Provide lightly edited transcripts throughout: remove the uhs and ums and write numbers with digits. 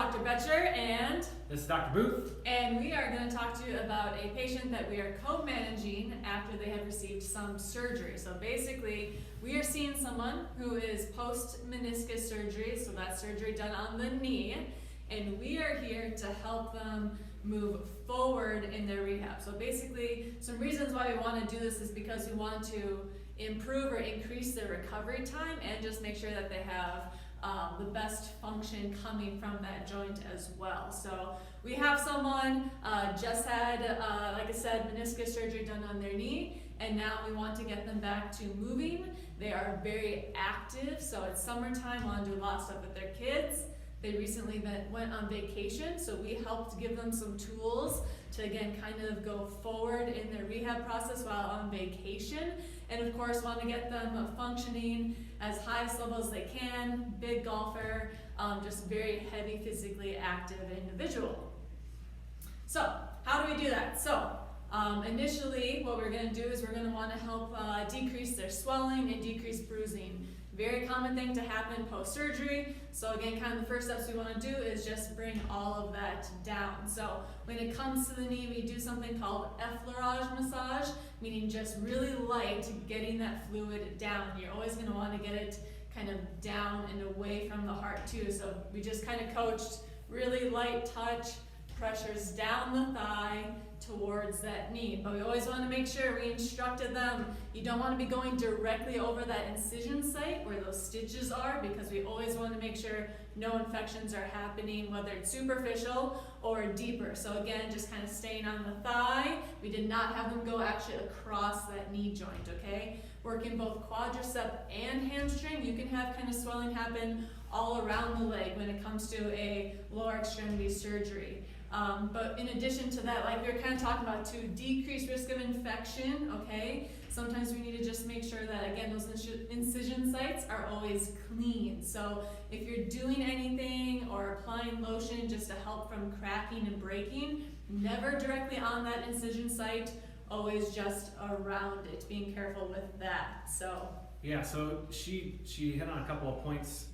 Dr. Betcher and This is Dr. Booth. And we are going to talk to you about a patient that we are co-managing after they have received some surgery. So basically, we are seeing someone who is post-meniscus surgery, so that's surgery done on the knee, and we are here to help them move forward in their rehab. So basically, some reasons why we want to do this is because we want to improve or increase their recovery time and just make sure that they have the best function coming from that joint as well. So we have someone just had, like I said, meniscus surgery done on their knee, and now we want to get them back to moving. They are very active, so it's summertime, want to do a lot of stuff with their kids. They recently went on vacation, so we helped give them some tools to, again, kind of go forward in their rehab process while on vacation. And of course, want to get them functioning as highest level as they can, big golfer, just very heavy, physically active individual. So, how do we do that? So, initially, what we're going to do is we're going to want to help decrease their swelling and decrease bruising. Very common thing to happen post-surgery. So again, kind of the first steps we want to do is just bring all of that down. So when it comes to the knee, we do something called effleurage massage, meaning just really light, getting that fluid down. You're always going to want to get it kind of down and away from the heart too. So we just kind of coached really light touch, pressures down the thigh towards that knee. But we always want to make sure we instructed them, you don't want to be going directly over that incision site where those stitches are, because we always want to make sure no infections are happening, whether it's superficial or deeper. So again, just kind of staying on the thigh. We did not have them go actually across that knee joint, okay? Working both quadricep and hamstring. You can have kind of swelling happen all around the leg when it comes to a lower extremity surgery. But in addition to that, like we were kind of talking about, to decrease risk of infection, okay? Sometimes we need to just make sure that, again, those incision sites are always clean. So if you're doing anything or applying lotion just to help from cracking and breaking, never directly on that incision site, always just around it, being careful with that. So Yeah, so she hit on a couple of points.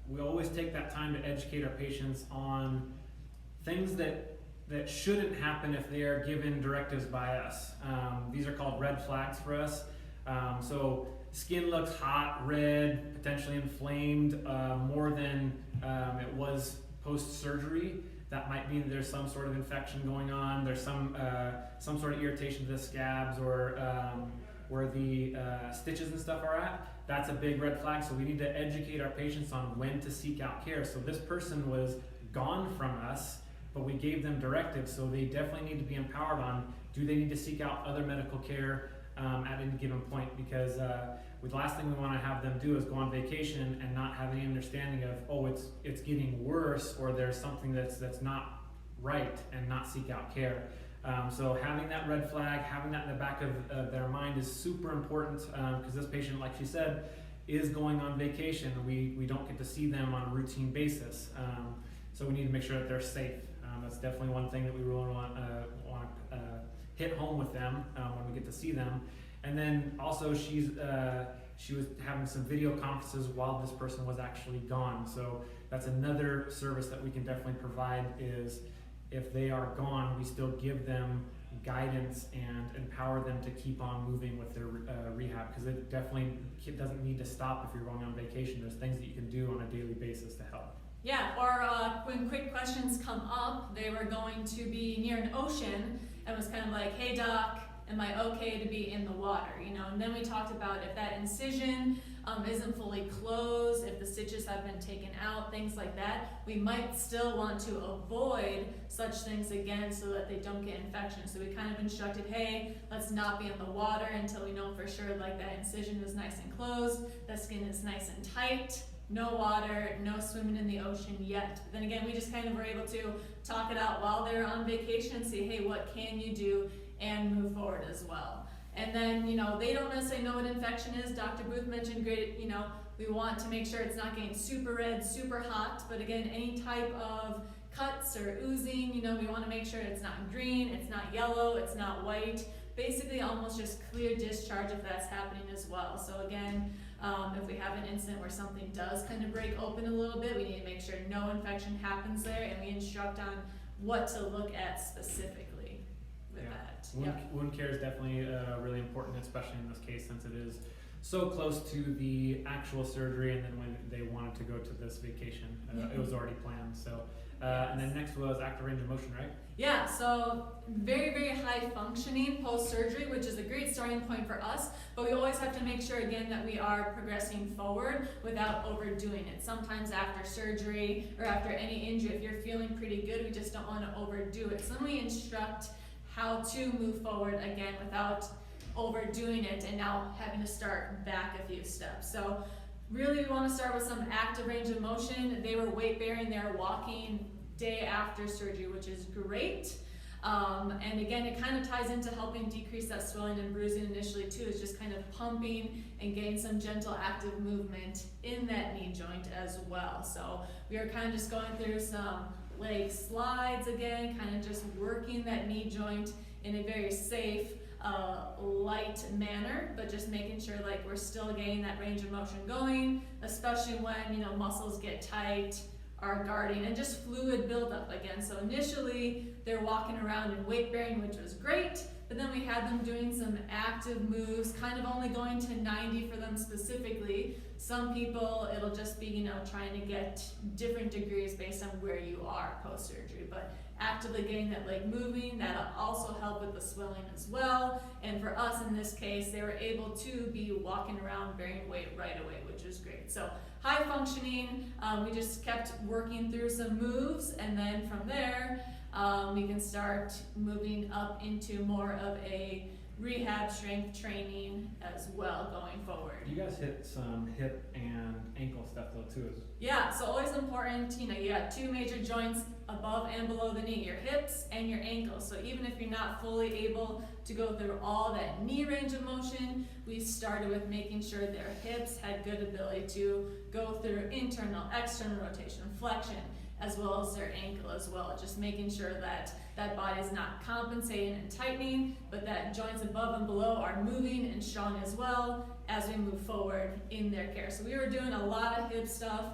We always take that time to educate our patients on things that shouldn't happen if they are given directives by us. These are called red flags for us. So skin looks hot, red, potentially inflamed, more than it was post-surgery. That might mean there's some sort of infection going on. There's some sort of irritation to the scabs or where the stitches and stuff are at. That's a big red flag. So we need to educate our patients on when to seek out care. So this person was gone from us, but we gave them directives, so they definitely need to be empowered on, do they need to seek out other medical care at any given point, because the last thing we want to have them do is go on vacation and not have any understanding of, oh, it's getting worse, or there's something that's not right, and not seek out care. So having that red flag, having that in the back of their mind is super important, because this patient, like she said, is going on vacation. We don't get to see them on a routine basis. So we need to make sure that they're safe. That's definitely one thing that we really want to hit home with them when we get to see them. And then also she was having some video conferences while this person was actually gone. So that's another service that we can definitely provide, is if they are gone, we still give them guidance and empower them to keep on moving with their rehab, because it definitely doesn't need to stop if you're going on vacation. There's things that you can do on a daily basis to help. yeah, or when quick questions come up, they were going to be near an ocean and was kind of like, hey doc, am I okay to be in the water? You know, and then we talked about if that incision isn't fully closed, if the stitches have been taken out, things like that, we might still want to avoid such things again so that they don't get infection. So we kind of instructed, hey, let's not be in the water until we know for sure like that incision is nice and closed, the skin is nice and tight. No water, no swimming in the ocean yet. But then again, we just kind of were able to talk it out while they're on vacation and see, hey, what can you do, and move forward as well. And then, you know, they don't necessarily know what infection is. Dr. Booth mentioned great, you know, we want to make sure it's not getting super red, super hot, but again, any type of cuts or oozing, you know, we want to make sure it's not green, it's not yellow, it's not white. Basically almost just clear discharge if that's happening as well. So again, If we have an incident where something does kind of break open a little bit, we need to make sure no infection happens there, and we instruct on what to look at specifically with that. Wound care is definitely really important, especially in this case since it is so close to the actual surgery, and then when they wanted to go to this vacation, it was already planned. So, and then next was active range of motion, right? Yeah, so very, very high functioning post-surgery, which is a great starting point for us, but we always have to make sure again that we are progressing forward without overdoing it. Sometimes after surgery or after any injury, if you're feeling pretty good, we just don't want to overdo it. So then we instruct how to move forward again without overdoing it and now having to start back a few steps. So really we want to start with some active range of motion. They were weight bearing, they're walking day after surgery, which is great. And again, it kind of ties into helping decrease that swelling and bruising initially too, is just kind of pumping and getting some gentle active movement in that knee joint as well. So we are kind of just going through some leg slides again, kind of just working that knee joint in a very safe, light manner, but just making sure like we're still getting that range of motion going, especially when, you know, muscles get tight, are guarding, and just fluid buildup again. So initially they're walking around in weight bearing, which was great, but then we had them doing some active moves, kind of only going to 90 for them specifically. Some people, it'll just be, you know, trying to get different degrees based on where you are post-surgery, but actively getting that leg moving, that'll also help with the swelling as well. And for us in this case, they were able to be walking around bearing weight right away, which is great. So high functioning, we just kept working through some moves, and then from there, we can start moving up into more of a rehab strength training as well going forward. You guys hit some hip and ankle stuff though too. Yeah, so always important, you know, you got two major joints above and below the knee, your hips and your ankles. So even if you're not fully able to go through all that knee range of motion, we started with making sure their hips had good ability to go through internal, external rotation, flexion, as well as their ankle as well. Just making sure that that body is not compensating and tightening, but that joints above and below are moving and strong as well as we move forward in their care. So we were doing a lot of hip stuff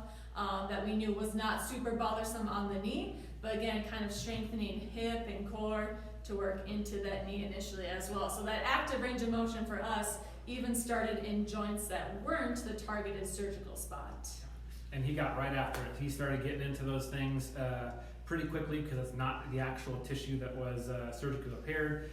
that we knew was not super bothersome on the knee, but again, kind of strengthening hip and core to work into that knee initially as well. So that active range of motion for us even started in joints that weren't the targeted surgical spot. And he got right after it. He started getting into those things pretty quickly because it's not the actual tissue that was surgically repaired.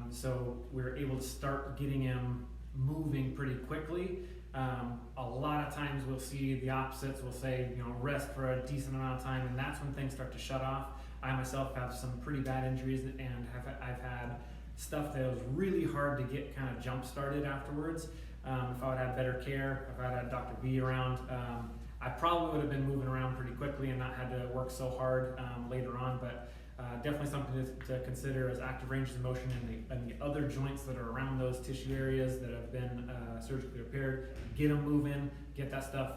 So we were able to start getting him moving pretty quickly. A lot of times we'll see the opposites. We'll say, you know, rest for a decent amount of time, and that's when things start to shut off. I myself have some pretty bad injuries, and I've had stuff that was really hard to get kind of jump started afterwards. If I would have had better care, if I had had Dr. B around, I probably would have been moving around pretty quickly and not had to work so hard later on, but definitely something to consider as active ranges of motion and the other joints that are around those tissue areas that have been surgically repaired. Get them moving, get that stuff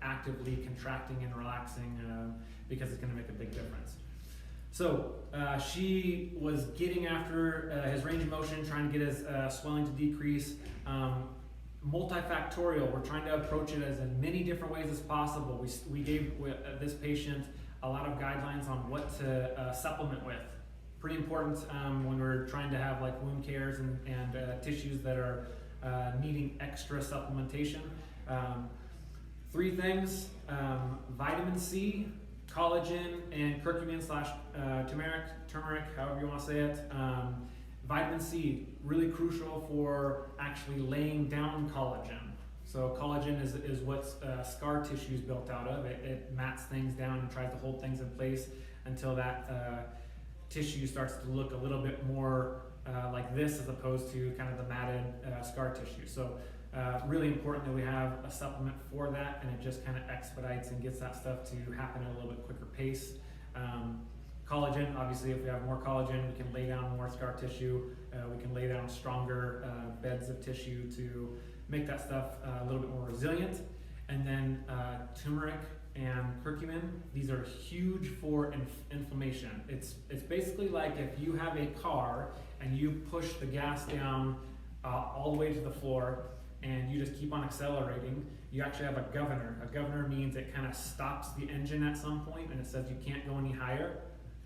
actively contracting and relaxing because it's going to make a big difference. So she was getting after his range of motion, trying to get his swelling to decrease. Multifactorial, we're trying to approach it as in many different ways as possible. We gave this patient a lot of guidelines on what to supplement with. Pretty important when we're trying to have like wound cares and tissues that are needing extra supplementation. 3 things, vitamin C, collagen, and curcumin / turmeric, however you want to say it. Vitamin C, really crucial for actually laying down collagen. So collagen is what scar tissue is built out of. It mats things down and tries to hold things in place until that tissue starts to look a little bit more like this as opposed to kind of the matted scar tissue. So really important that we have a supplement for that, and it just kind of expedites and gets that stuff to happen at a little bit quicker pace. Collagen, obviously if we have more collagen, we can lay down more scar tissue, we can lay down stronger beds of tissue to make that stuff a little bit more resilient. And then turmeric and curcumin, these are huge for inflammation. It's basically like if you have a car and you push the gas down all the way to the floor, and you just keep on accelerating, you actually have a governor. A governor means it kind of stops the engine at some point and it says you can't go any higher.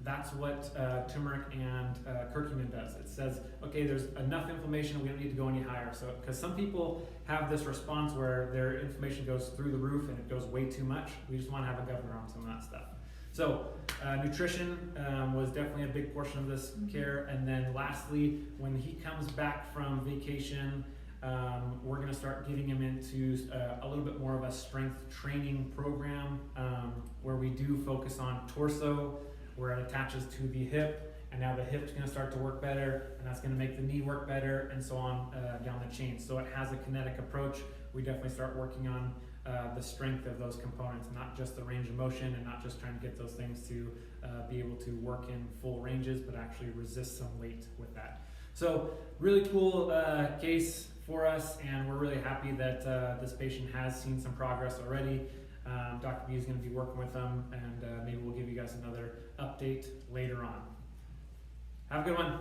That's what turmeric and curcumin does. It says, okay, there's enough inflammation, we don't need to go any higher. So, because some people have this response where their inflammation goes through the roof and it goes way too much, we just want to have a governor on some of that stuff. So, nutrition was definitely a big portion of this care. And then lastly, when he comes back from vacation, we're going to start getting him into a little bit more of a strength training program where we do focus on torso, where it attaches to the hip, and now the hip's going to start to work better, and that's going to make the knee work better, and so on down the chain. So it has a kinetic approach. We definitely start working on the strength of those components, not just the range of motion, and not just trying to get those things to be able to work in full ranges, but actually resist some weight with that. So really cool case for us, and we're really happy that this patient has seen some progress already. Dr. B is going to be working with them, and maybe we'll give you guys another update later on. Have a good one.